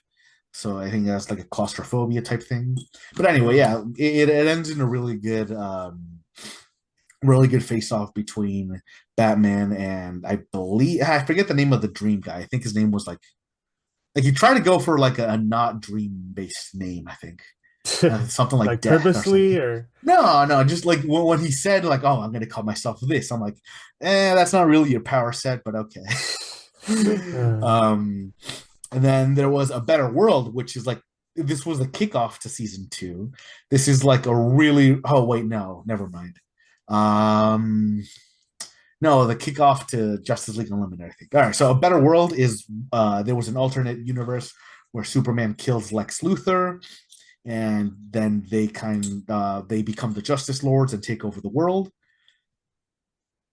So I think that's like a claustrophobia type thing. But anyway, Hmm. yeah, it ends in a really good face off between Batman and I forget the name of the Dream guy. I think his name was like you try to go for like a not dream based name. I think something like Like Death or purposely something. or No, no, just like when he said like, "Oh, I'm gonna call myself this," I'm like, that's not really your power set, but okay. uh, um, and then there was a Better World, which is like this was the kickoff to season two. This is like a really. Oh wait, no, never mind. Um, no, the kickoff to Justice League Unlimited, I think. All right, so a Better World is there was an alternate universe where Superman kills Lex Luthor. and then they become the Justice Lords and take over the world.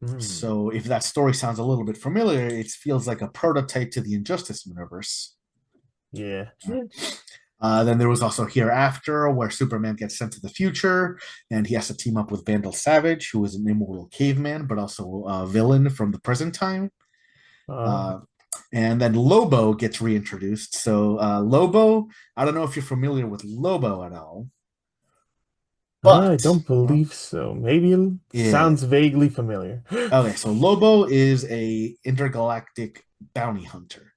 Hmm. So if that story sounds a little bit familiar, it feels like a prototype to the Injustice universe. Yeah. Then there was also Hereafter, where Superman gets sent to the future, and he has to team up with Vandal Savage, who is an immortal caveman, but also a villain from the present time. Uh, Uh, and then Lobo gets reintroduced. So Lobo, I don't know if you're familiar with Lobo at all, I but don't believe so. Maybe it yeah. sounds vaguely familiar. Okay, so Lobo is a intergalactic bounty hunter.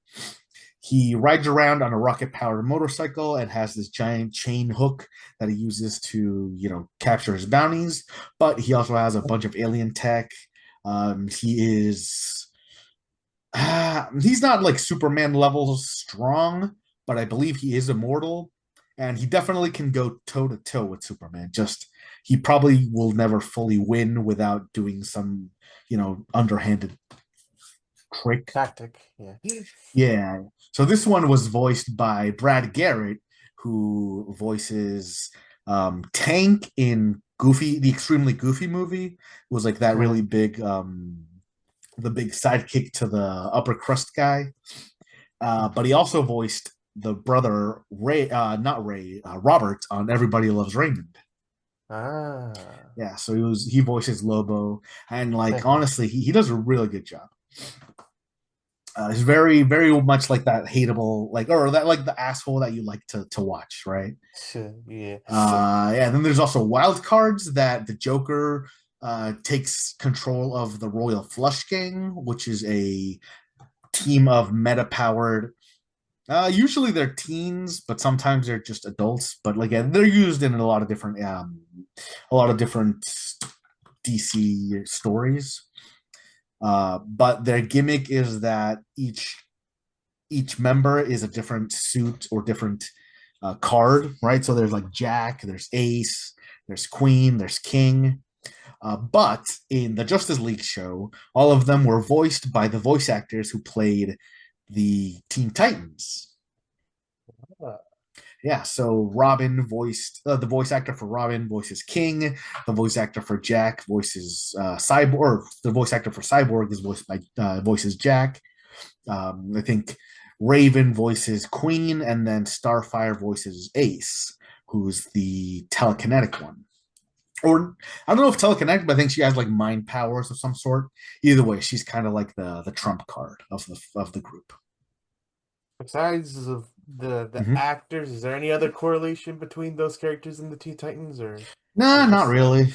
He rides around on a rocket powered motorcycle and has this giant chain hook that he uses to, capture his bounties. But he also has a bunch of alien tech. He is he's not like Superman level strong, but I believe he is immortal, and he definitely can go toe to toe with Superman. Just he probably will never fully win without doing some, underhanded trick. Tactic. Yeah. Yeah. So this one was voiced by Brad Garrett, who voices Tank in Goofy, the extremely Goofy movie. It was like that really Hmm. big, the big sidekick to the upper crust guy. But he also voiced the brother Ray, not Ray, Robert on Everybody Loves Raymond. Ah. Yeah, so he voices Lobo, and like honestly, he does a really good job. He's very very much like that hateable like or that like the asshole that you like to watch, right? Yeah. Yeah. And then there's also wild cards that the Joker takes control of the Royal Flush Gang, which is a team of meta powered. Usually they're teens, but sometimes they're just adults. But like they're used in a lot of different DC stories. But their gimmick is that each member is a different suit or different card, right? So there's like Jack, there's Ace, there's Queen, there's King. But in the Justice League show, all of them were voiced by the voice actors who played the Teen Titans. Yeah, so Robin voiced the voice actor for Robin voices King. The voice actor for Jack voices Cyborg. The voice actor for Cyborg is voiced by voices Jack. I think Raven voices Queen, and then Starfire voices Ace, who's the telekinetic one. Or I don't know if telekinetic, but I think she has like mind powers of some sort. Either way, she's kind of like the trump card of the group. Besides of the Mm-hmm. actors, is there any other correlation between those characters and the Teen Titans, or Nah, not just really.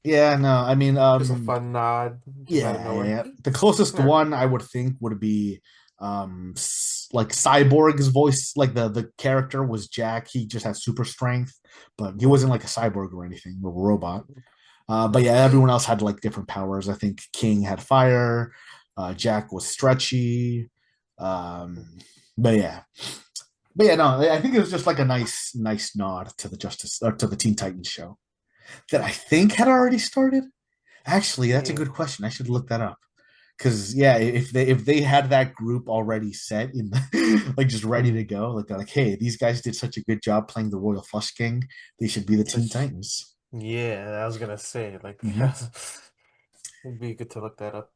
Yeah, no. I mean, just a fun nod just out of yeah, yeah, nowhere? yeah. The closest Yeah. one I would think would be like Cyborg's voice, like the character was Jack. He just had super strength, but he wasn't like a cyborg or anything, or a robot. But yeah, everyone else had like different powers. I think King had fire, Jack was stretchy. Um, but yeah. But yeah, no, I think it was just like a nice nod to the Justice or to the Teen Titans show that I think had already started. Actually, that's a Yeah. good question. I should look that up. Because yeah, if they had that group already set in the, like just ready to Hmm. go, like they're like, hey, these guys did such a good job playing the Royal Flush King, they should be the Teen This, Titans. yeah, I was gonna say, like, Hmm. it'd be good to look that up.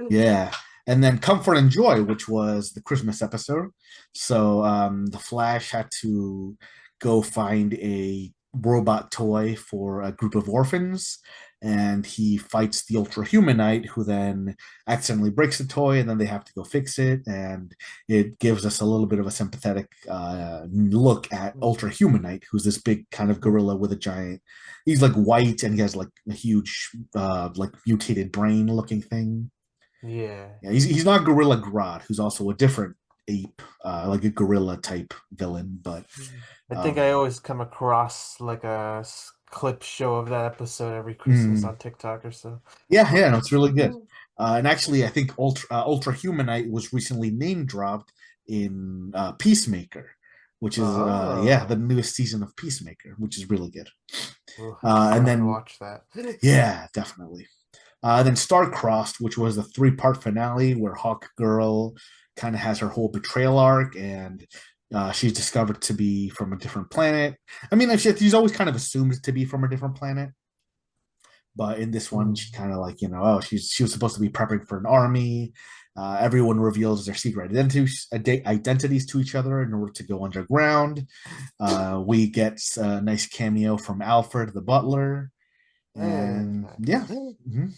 Yeah. And then Comfort and Joy, which was the Christmas episode. So the Flash had to go find a robot toy for a group of orphans. And he fights the Ultra Humanite, who then accidentally breaks the toy, and then they have to go fix it. And it gives us a little bit of a sympathetic look at Ultra Humanite, who's this big kind of gorilla with a giant. He's like white, and he has like a huge, like mutated brain looking thing. Yeah. Yeah, he's not Gorilla Grodd, who's also a different ape, like a gorilla type villain. But I think I um, always come across like a clip show of that episode every Christmas mm, on TikTok or so. yeah, yeah, no, it's really good. And actually, I think Ultra Humanite was recently name dropped in Peacemaker, which is yeah, the Oh, newest season of Peacemaker, which is really good. ooh, And gonna have to then watch that. yeah, definitely. Then Star-Crossed, which was the three-part finale where Hawk Girl kind of has her whole betrayal arc, and She's discovered to be from a different planet. I mean, she's always kind of assumed to be from a different planet, but in this one, she Mm. kind of like, oh, she was supposed to be prepping for an army. Everyone reveals their secret identities to each other in order to go underground. We get a nice cameo from Alfred the butler, Hey, and yeah, nice. mhm.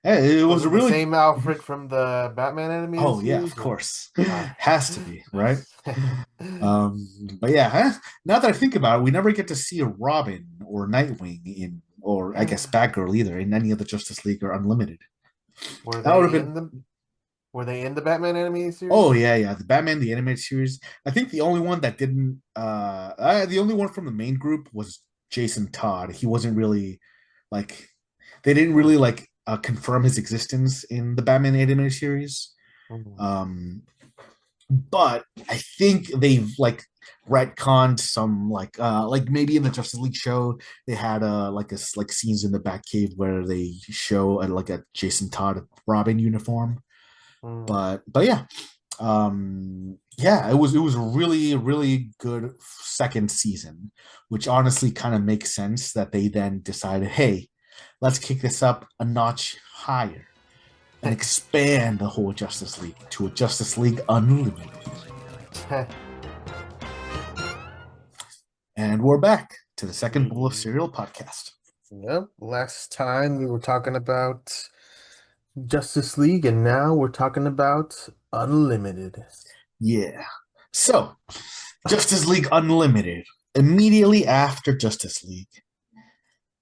It Was was a it the really. same Alfred from the Batman animated Oh yeah, of series? Or course, all right, has to be right. nice. But yeah, now that I think about it, we never get to see a Robin or Nightwing in, or I guess Batgirl either, in any of the Justice League or Unlimited. Were That would have they been. in the Were they in the Batman animated Oh series? yeah, yeah, the Batman the animated series. I think the only one that didn't, the only one from the main group was Jason Todd. He wasn't really like, they didn't Hmm. really like confirm his existence in the Batman animated series. Hmm. But I think they've like retconned some like maybe in the Justice League show they had like scenes in the Batcave where they show like a Jason Todd Robin uniform. Hmm. But yeah, yeah, it was a really really good second season, which honestly kind of makes sense that they then decided, hey, let's kick this up a notch higher and expand the whole Justice League to a Justice League Unlimited. And we're back to the second bowl of cereal podcast. Yep. Last time we were talking about Justice League, and now we're talking about Unlimited. Yeah. So, Justice League Unlimited. Immediately after Justice League,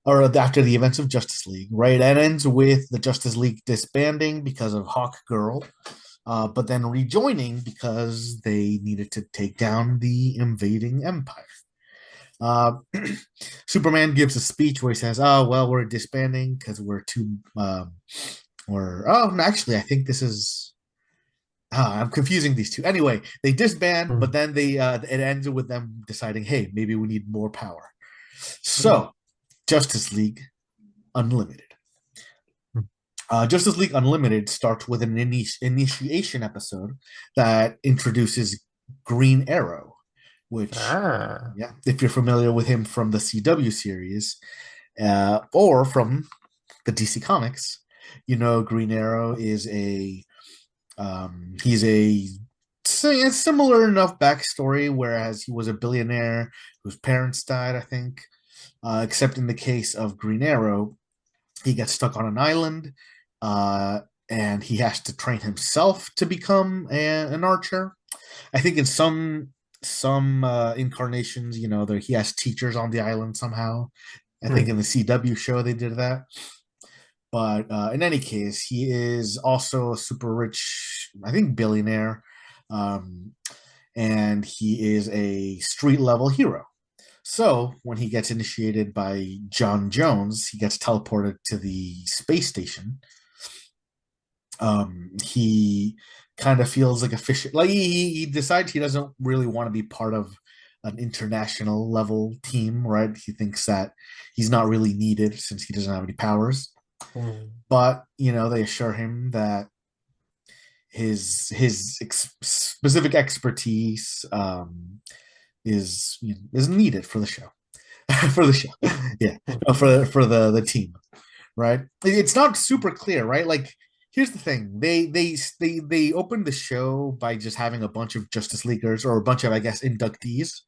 or after the events of Justice League, right? It ends with the Justice League disbanding because of Hawk Girl, but then rejoining because they needed to take down the invading Empire. Uh, Superman gives a speech where he says, "Oh well, we're disbanding because we're too." Or oh, no, actually, I think this is. I'm confusing these two. Anyway, they disband, but Hmm. then it ends with them deciding, "Hey, maybe we need more power." Hmm. So, Justice League Unlimited. Hmm. Justice League Unlimited starts with an initiation episode that introduces Green Arrow, which, Ah. yeah, if you're familiar with him from the CW series or from the DC Comics, Green Arrow is he's a similar enough backstory, whereas he was a billionaire whose parents died, I think. Except in the case of Green Arrow, he gets stuck on an island, uh, and he has to train himself to become an archer. I think in some incarnations, there he has teachers on the island somehow. I think Hmm. in the CW show they did that. But in any case, he is also a super rich, I think, billionaire, um, and he is a street level hero. So when he gets initiated by John Jones, he gets teleported to the space station. He kind of feels like a fish. Like he decides he doesn't really want to be part of an international level team, right? He thinks that he's not really needed since he doesn't have any powers. Hmm. But they assure him that his specific expertise is needed for the show. For the show, yeah, no, for the team, right? It's not super clear, right? Like, here's the thing: they opened the show by just having a bunch of Justice Leaguers or a bunch of, I guess, inductees,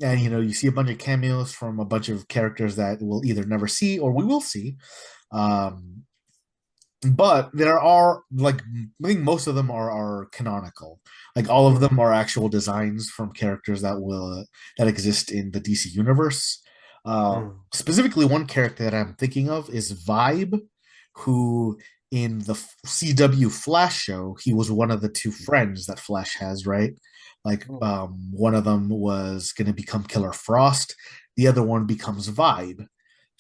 and Hmm. you see a bunch of cameos from a bunch of characters that we'll either never see or we will see. Um, but there are like, I think most of them are canonical. Like all of Hmm. them are actual designs from characters that exist in the DC universe. Hmm. Specifically, one character that I'm thinking of is Vibe, who in the CW Flash show, he was one of the two friends that Flash has, right? Like, Hmm. one of them was going to become Killer Frost, the other one becomes Vibe.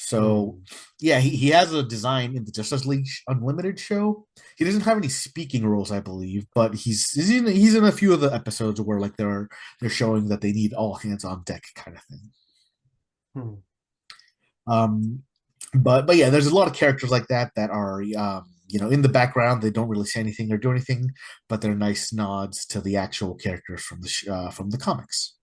So Hmm. yeah, he has a design in the Justice League Unlimited show. He doesn't have any speaking roles, I believe, but he's in a few of the episodes where like they're showing that they need all hands on deck kind of thing. Hmm. Um, but yeah, there's a lot of characters like that that are in the background. They don't really say anything or do anything, but they're nice nods to the actual characters from the comics.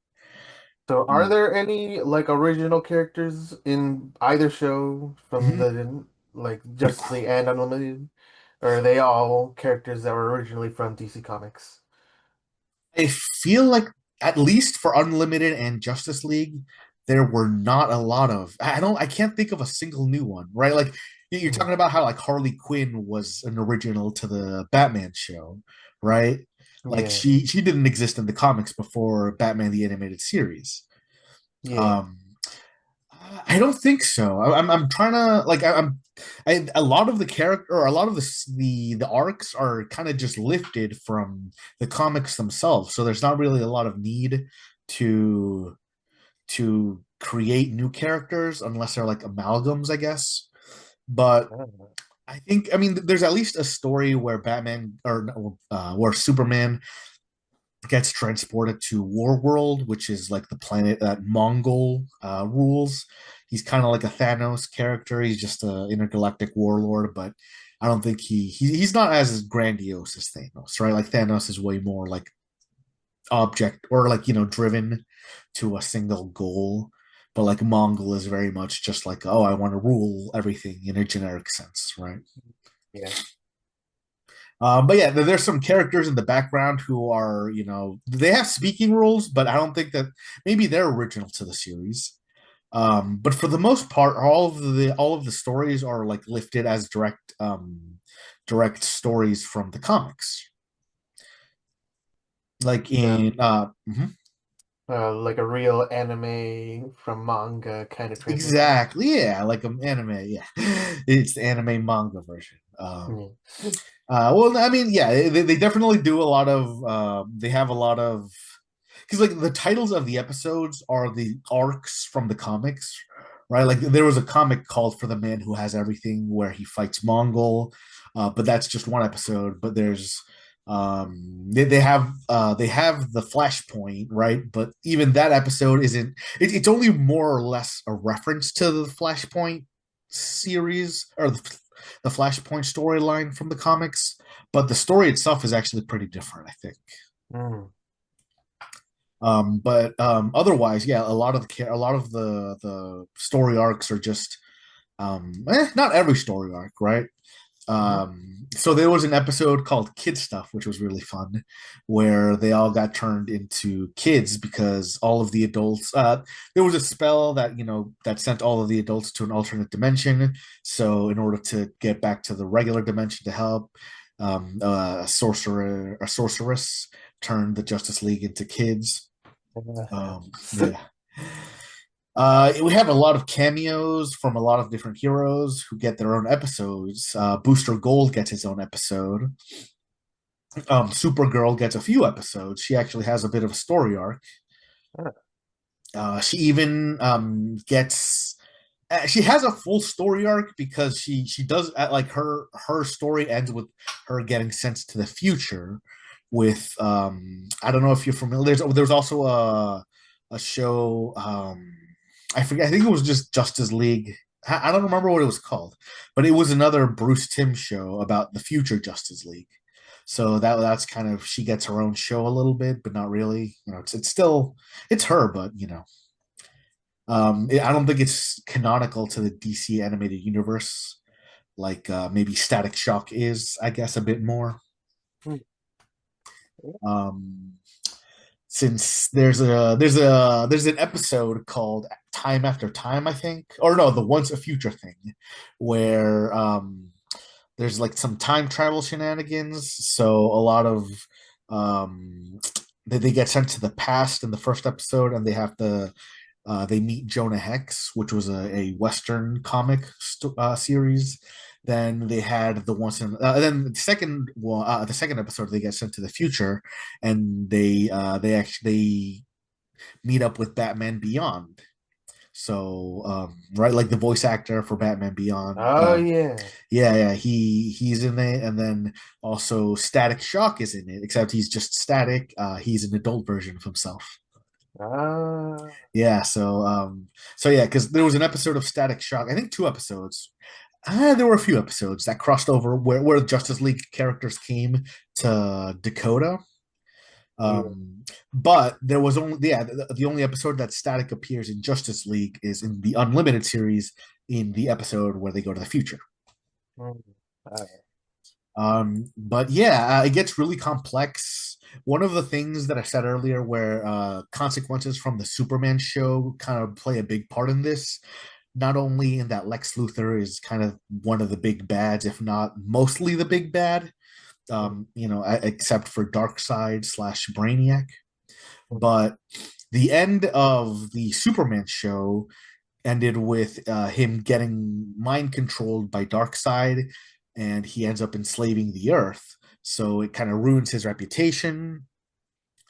So are Mm. there any like original characters in either show from Mhm. the like Justice League and Unlimited? Or are they all characters that were originally from DC Comics? I feel like at least for Unlimited and Justice League, there were not a lot of. I can't think of a single new one, right? Like you're Mhm. talking about how like Harley Quinn was an original to the Batman show, right? Like Yeah, she didn't exist in the comics before Batman the Animated Series. yeah. Um, I don't think so. I'm trying to like a lot of the character or a lot of the arcs are kind of just lifted from the comics themselves. So there's not really a lot of need to create new characters unless they're like amalgams, I guess. But Oh, I mean there's at least a story where Batman or no, where Superman gets transported to War World, which is like the planet that Mongol rules. He's kind of like a Thanos character. He's just an intergalactic warlord, but I don't think he's not as grandiose as Thanos, right? Like Thanos is way more like object or like driven to a single goal. But like Mongol is very much just like, oh, I want to rule everything in a generic sense, right? yeah. But yeah, there's some characters in the background who are, they have speaking roles, but I don't think that maybe they're original to the series. But for the most part, all of the stories are like lifted as direct stories from the comics. Like So, in like a real anime from manga kind of transition. exactly, yeah, like an anime, yeah, it's the anime manga version. Yeah. Well, I mean, yeah, they definitely do a lot of. They have a lot of because like the titles of the episodes are the arcs from the comics, right? Like there was a comic called "For the Man Who Has Everything" where he fights Mongol, but that's just one episode. But there's they have the Flashpoint, right? But even that episode isn't. It's only more or less a reference to the Flashpoint series or the Flashpoint storyline from the comics, but the story itself is actually pretty different, I think. Mm. But otherwise, yeah, a lot of the story arcs are just not every story arc, right? Hmm. So there was an episode called Kid Stuff, which was really fun, where they all got turned into kids because all of the adults. There was a spell that that sent all of the adults to an alternate dimension. So in order to get back to the regular dimension to help, a sorceress turned the Justice League into kids. Yeah. We have a lot of cameos from a lot of different heroes who get their own episodes. Booster Gold gets his own episode. Supergirl gets a few episodes. She actually has a bit of a story arc. She even gets. She has a full story arc because she does like her story ends with her getting sent to the future. With I don't know if you're familiar. There's also a show. I forget. I think it was just Justice League. I don't remember what it was called, but it was another Bruce Timm show about the future Justice League. So that's kind of she gets her own show a little bit, but not really. It's still it's her, but I don't think it's canonical to the DC animated universe, like maybe Static Shock is, I guess, a bit more. Mm. Um, since there's an episode called Time After Time, I think, or no, the Once a Future thing, where there's like some time travel shenanigans. So a lot of they get sent to the past in the first episode, and they have to they meet Jonah Hex, which was a Western comic series. Then they had the once in then the second episode they get sent to the future, and they actually meet up with Batman Beyond. So right, like the voice actor for Batman Beyond. Oh yeah. Yeah, he's in it, and then also Static Shock is in it, except he's just Static. He's an adult version of himself. Ah. Yeah, so yeah, because there was an episode of Static Shock, I think two episodes. There were a few episodes that crossed over where Justice League characters came to Dakota, Yeah. But there was only the only episode that Static appears in Justice League is in the Unlimited series in the episode where they go to the future. Mm. Uh, But yeah, it gets really complex. One of the things that I said earlier, where consequences from the Superman show kind of play a big part in this, not only in that Lex Luthor is kind of one of the big bads, if not mostly the big bad, except for Darkseid slash Brainiac. But the end of the Superman show ended with him getting mind controlled by Darkseid, and he ends up enslaving the Earth. So it kind of ruins his reputation.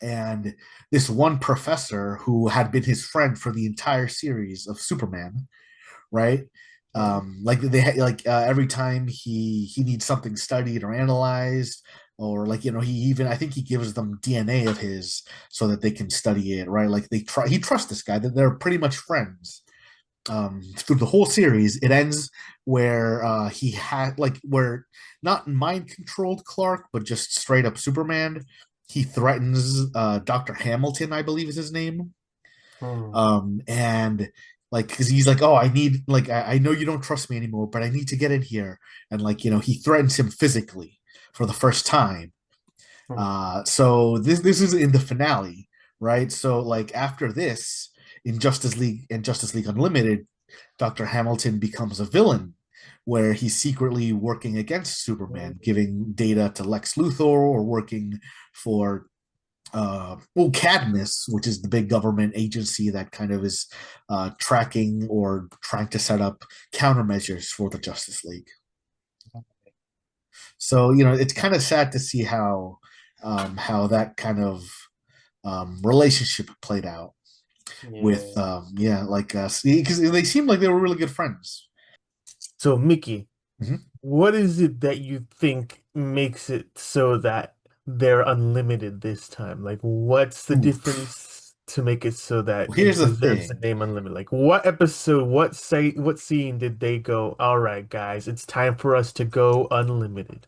And this one professor who had been his friend for the entire series of Superman, right? Like every time he needs something studied or analyzed, or he even I think he gives them DNA of his so that they can study it, right? Like he trusts this guy, that they're pretty much friends. Through the whole series, it ends where he had where not mind controlled Clark, but just straight up Superman. He threatens Dr. Hamilton, I believe is his name, mm, and because he's like, oh, I need I know you don't trust me anymore, but I need to get in here, and he threatens him physically for the first time. mm, So this is in the finale, right? So after this, in Justice League Unlimited, Dr. Hamilton becomes a villain where he's secretly working against Superman, mm. giving data to Lex Luthor or working for Cadmus, which is the big government agency that kind of is tracking or trying to set up countermeasures for the Justice League. So it's kind of sad to see how that kind of relationship played out with Yeah. because they seemed like they were really good friends. So, Mickey, Mhm. what is it that you think makes it so that they're unlimited this time? Like, what's the Ooh. difference to make it so that Well, it here's the deserves the thing. name unlimited? Like, what episode, what scene did they go, all right, guys, it's time for us to go unlimited?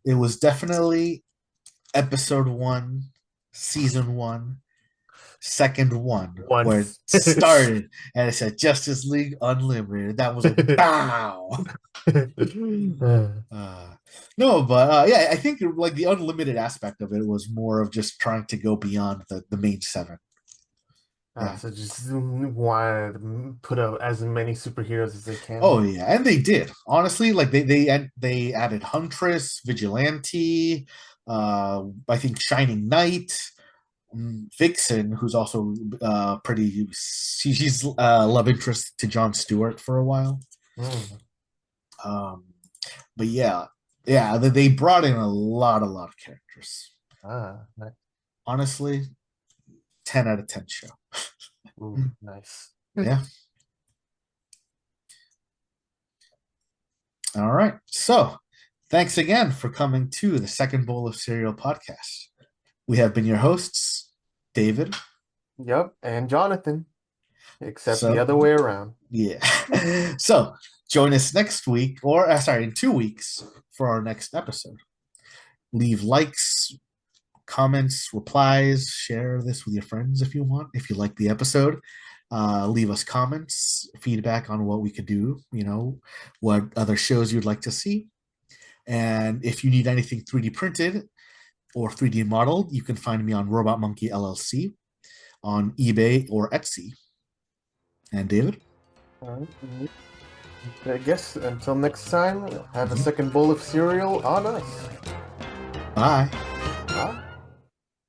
It was definitely episode one, season one, second one, One. where it started and it said Justice League Unlimited. That was like, bow. Uh, no, but yeah, I think the unlimited aspect of it was more of just trying to go beyond the main seven. Yeah. So just want to put out as many superheroes as they Oh can. yeah, and they did. Honestly, they added Huntress, Vigilante, I think Shining Knight, Vixen, who's also she's love interest to Jon Stewart for a while. Mm. Um, but yeah, yeah, they brought in a lot of characters. Nice. Honestly, 10 out of 10 show. Ooh, nice. Yeah. All right. So thanks again for coming to the Second Bowl of Cereal podcast. We have been your hosts, David. Yep, and Jonathan, except the So other way around. yeah. So join us next week, or sorry, in 2 weeks for our next episode. Leave likes, comments, replies, share this with your friends if you want, if you like the episode. Leave us comments, feedback on what we could do, what other shows you'd like to see. And if you need anything 3D printed or 3D modeled, you can find me on Robot Monkey LLC on eBay or Etsy. And David? All right. I guess until next time, have a Mhm. second bowl of cereal on us. Bye.